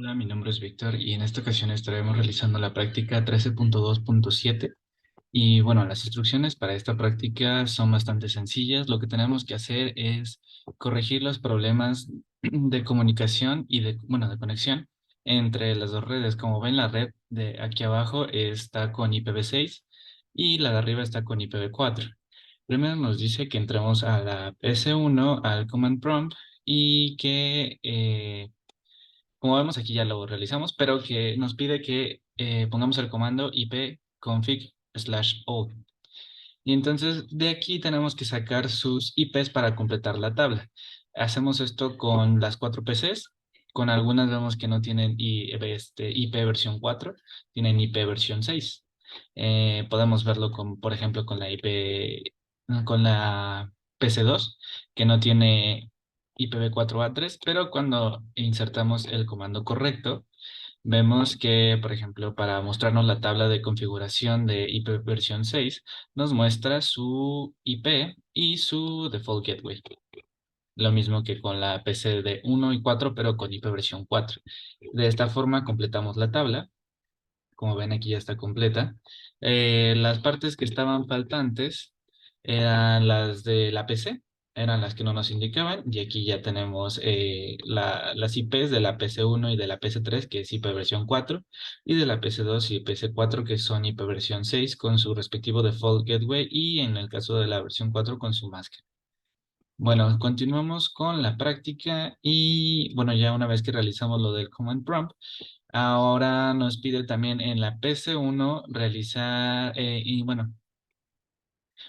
Hola, mi nombre es Víctor y en esta ocasión estaremos realizando la práctica 13.2.7 y bueno, las instrucciones para esta práctica son bastante sencillas. Lo que tenemos que hacer es corregir los problemas de comunicación y de conexión entre las dos redes. Como ven, la red de aquí abajo está con IPv6 y la de arriba está con IPv4. Primero nos dice que entremos a la PS1, al command prompt y que como vemos aquí ya lo realizamos, pero que nos pide que pongamos el comando ipconfig/o. Y entonces de aquí tenemos que sacar sus IPs para completar la tabla. Hacemos esto con las cuatro PCs. Con algunas vemos que no tienen IP versión 4, tienen IP versión 6. Podemos verlo con, por ejemplo, con la con la PC2, que no tiene IPv4 A3, pero cuando insertamos el comando correcto, vemos que, por ejemplo, para mostrarnos la tabla de configuración de IP versión 6, nos muestra su IP y su default gateway. Lo mismo que con la PC de 1 y 4, pero con IP versión 4. De esta forma completamos la tabla. Como ven, aquí ya está completa. Las partes que estaban faltantes eran las de la PC, eran las que no nos indicaban, y aquí ya tenemos las IPs de la PC1 y de la PC3, que es IP versión 4, y de la PC2 y PC4, que son IP versión 6, con su respectivo default gateway, y en el caso de la versión 4, con su máscara. Bueno, continuamos con la práctica y bueno, ya una vez que realizamos lo del command prompt, ahora nos pide también en la PC1 realizar y bueno,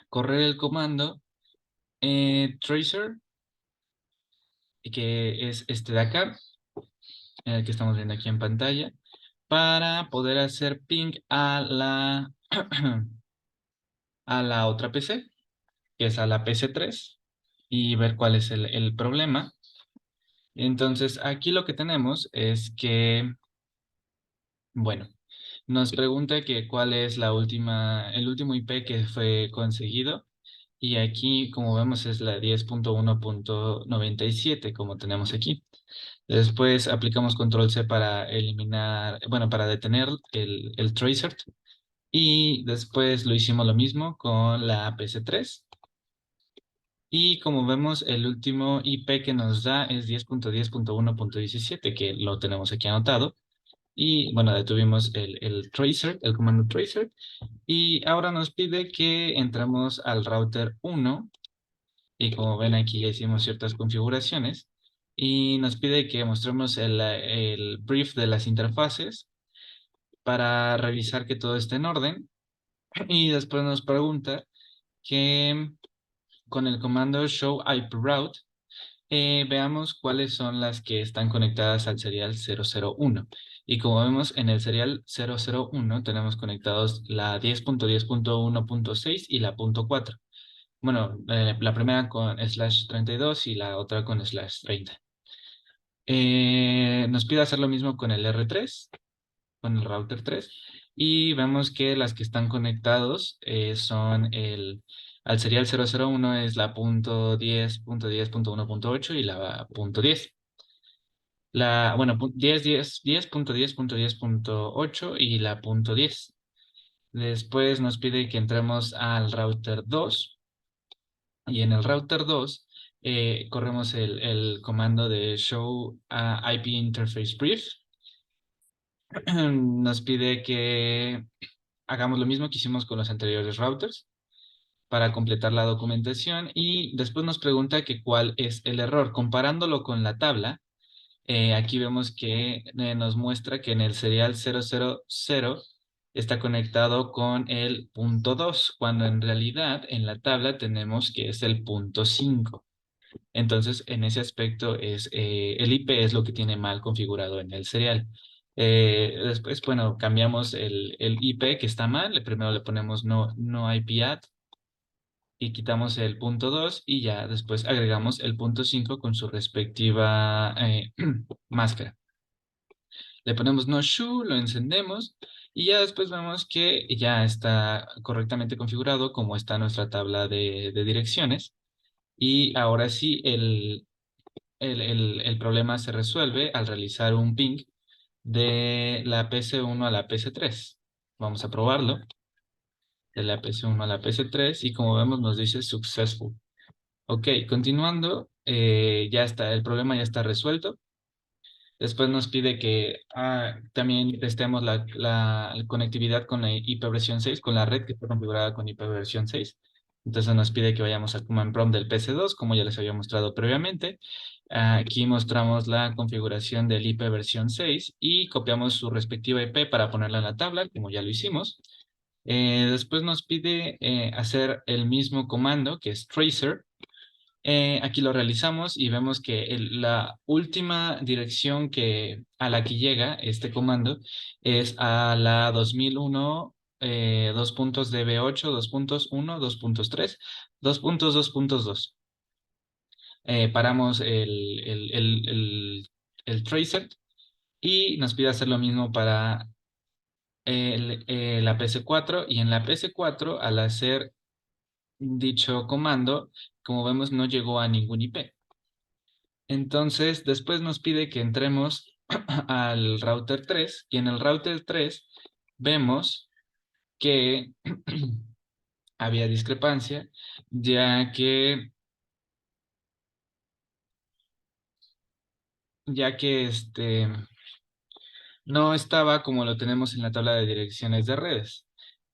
correr el comando tracer, que es este de acá, el que estamos viendo aquí en pantalla, para poder hacer ping a a la otra PC, que es a la PC3, y ver cuál es el problema. Entonces, aquí lo que tenemos es que, bueno, nos pregunta que cuál es el último IP que fue conseguido. Y aquí, como vemos, es la 10.1.97, como tenemos aquí. Después aplicamos control C para eliminar, bueno, para detener el tracer. Y después lo hicimos lo mismo con la PC3. Y como vemos, el último IP que nos da es 10.10.1.17, que lo tenemos aquí anotado. Y bueno, detuvimos el tracer, el comando tracer. Y ahora nos pide que entremos al router 1. Y como ven aquí ya hicimos ciertas configuraciones. Y nos pide que mostremos el brief de las interfaces para revisar que todo esté en orden. Y después nos pregunta que con el comando show IP route veamos cuáles son las que están conectadas al serial 001. Y como vemos en el serial 001 tenemos conectados la 10.10.1.6 y la punto 4. Bueno, la primera con /32 y la otra con /30. Nos pide hacer lo mismo con el R3, con el router 3. Y vemos que las que están conectados son al serial 001 es la punto 10.10.1.8 y la punto 10. Bueno, 10.10.10.8 y la punto 10. Después nos pide que entremos al router 2 y en el router 2 corremos el comando de show IP interface brief. Nos pide que hagamos lo mismo que hicimos con los anteriores routers para completar la documentación y después nos pregunta que cuál es el error. Comparándolo con la tabla, aquí vemos que nos muestra que en el serial 000 está conectado con el punto 2, cuando en realidad en la tabla tenemos que es el punto 5. Entonces, en ese aspecto el IP es lo que tiene mal configurado en el serial. Después, bueno, cambiamos el IP que está mal. Primero le ponemos no IP add y quitamos el punto 2 y ya después agregamos el punto 5 con su respectiva máscara. Le ponemos no show, lo encendemos y ya después vemos que ya está correctamente configurado como está nuestra tabla de direcciones. Y ahora sí, el problema se resuelve al realizar un ping de la PC1 a la PC3. Vamos a probarlo. De la PC1 a la PC3 y como vemos nos dice successful. Ok, continuando, ya está, el problema ya está resuelto. Después nos pide que también testemos la conectividad con la IP versión 6, con la red que está configurada con IP versión 6. Entonces nos pide que vayamos a command prompt del PC2, como ya les había mostrado previamente. Aquí mostramos la configuración del IP versión 6 y copiamos su respectiva IP para ponerla en la tabla, como ya lo hicimos. Después nos pide hacer el mismo comando, que es tracer. Aquí lo realizamos y vemos que la última dirección a la que llega este comando es a la 2001, 2.db8, 2.1, 2.3, 2.2.2. Paramos el tracer y nos pide hacer lo mismo para la PC4 y en la PC4 al hacer dicho comando, como vemos no llegó a ningún IP. Entonces, después nos pide que entremos al router 3 y en el router 3 vemos que había discrepancia, ya que, ya que no estaba como lo tenemos en la tabla de direcciones de redes.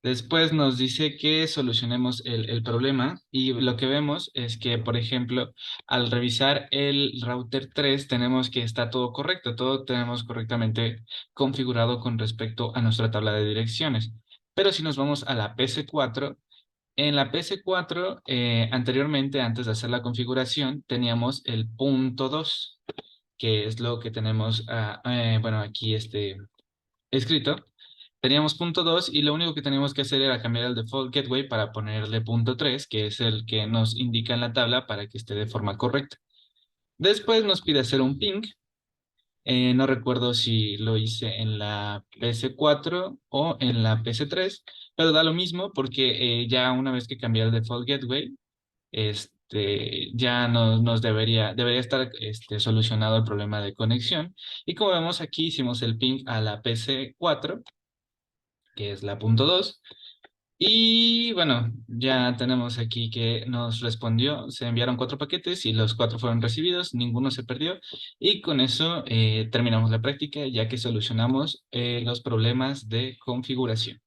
Después nos dice que solucionemos el problema y lo que vemos es que, por ejemplo, al revisar el router 3 tenemos que está todo correcto, todo tenemos correctamente configurado con respecto a nuestra tabla de direcciones. Pero si nos vamos a la PC4, en la PC4 anteriormente, antes de hacer la configuración, teníamos el punto 2 que es lo que tenemos, bueno, aquí escrito. Teníamos punto 2 y lo único que teníamos que hacer era cambiar el default gateway para ponerle punto 3 que es el que nos indica en la tabla para que esté de forma correcta. Después nos pide hacer un ping. No recuerdo si lo hice en la PC4 o en la PC3, pero da lo mismo porque ya una vez que cambié el default gateway, ya nos debería estar solucionado el problema de conexión. Y como vemos aquí hicimos el ping a la PC4 que es la punto 2. Y bueno, ya tenemos aquí que nos respondió, se enviaron 4 paquetes y los 4 fueron recibidos, ninguno se perdió. Y con eso terminamos la práctica ya que solucionamos los problemas de configuración.